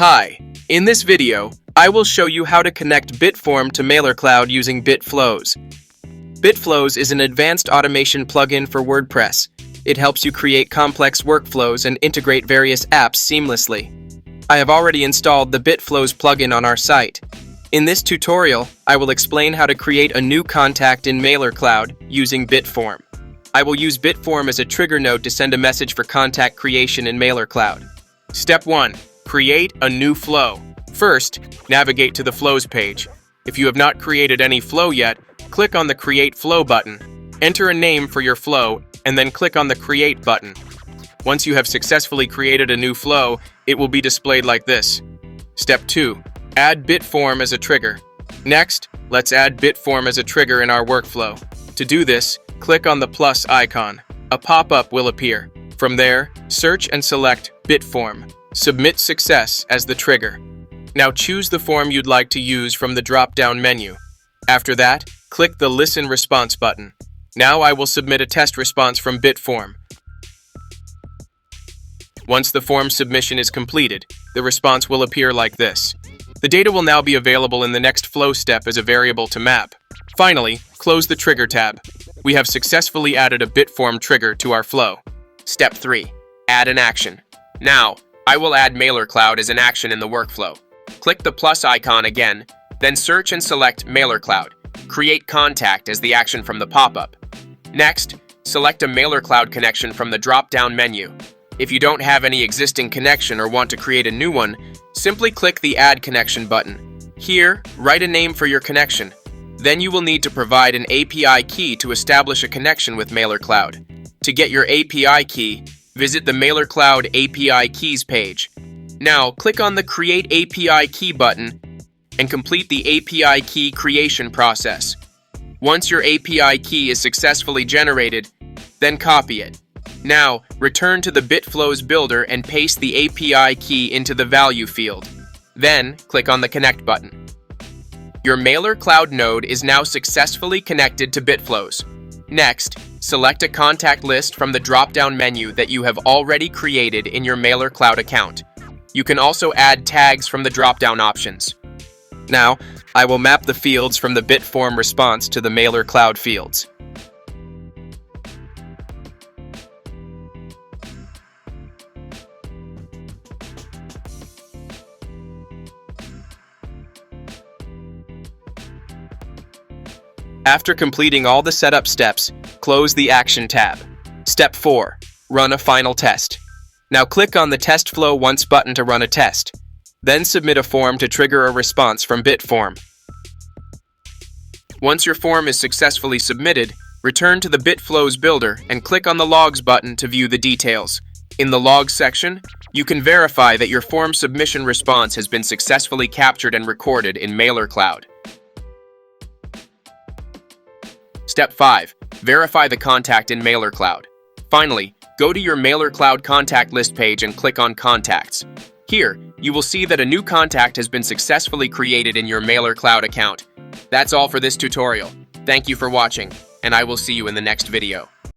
Hi, in this video, I will show you how to connect Bitform to MailerCloud using Bitflows. Bitflows is an advanced automation plugin for WordPress. It helps you create complex workflows and integrate various apps seamlessly. I have already installed the Bitflows plugin on our site. In this tutorial, I will explain how to create a new contact in MailerCloud using Bitform. I will use Bitform as a trigger node to send a message for contact creation in MailerCloud. Step 1. Create a new flow. First, navigate to the Flows page. If you have not created any flow yet, click on the Create Flow button. Enter a name for your flow, and then click on the Create button. Once you have successfully created a new flow, it will be displayed like this. Step 2. Add Bitform as a trigger. Next, let's add Bitform as a trigger in our workflow. To do this, click on the plus icon. A pop-up will appear. From there, search and select Bitform. Submit success as the trigger. Now choose the form you'd like to use from the drop-down menu. After that, click the Listen Response button. Now I will submit a test response from Bitform. Once the form submission is completed, the response will appear like this. The data will now be available in the next flow step as a variable to map. Finally, close the Trigger tab. We have successfully added a Bitform trigger to our flow. Step 3. Add an action. Now, I will add MailerCloud as an action in the workflow. Click the plus icon again, then search and select MailerCloud. Create contact as the action from the pop-up. Next, select a MailerCloud connection from the drop-down menu. If you don't have any existing connection or want to create a new one, simply click the Add Connection button. Here, write a name for your connection. Then you will need to provide an API key to establish a connection with MailerCloud. To get your API key, visit the MailerCloud API Keys page. Now, click on the Create API Key button and complete the API key creation process. Once your API key is successfully generated, then copy it. Now, return to the Bitflows builder and paste the API key into the value field. Then, click on the Connect button. Your MailerCloud node is now successfully connected to Bitflows. Next, select a contact list from the drop-down menu that you have already created in your MailerCloud account. You can also add tags from the drop-down options. Now, I will map the fields from the Bitform response to the MailerCloud fields. After completing all the setup steps, close the Action tab. Step 4. Run a final test. Now click on the Test Flow Once button to run a test. Then submit a form to trigger a response from Bitform. Once your form is successfully submitted, return to the Bitflows builder and click on the Logs button to view the details. In the Logs section, you can verify that your form submission response has been successfully captured and recorded in MailerCloud. Step 5. Verify the contact in MailerCloud. Finally, go to your MailerCloud contact list page and click on Contacts. Here, you will see that a new contact has been successfully created in your MailerCloud account. That's all for this tutorial. Thank you for watching, and I will see you in the next video.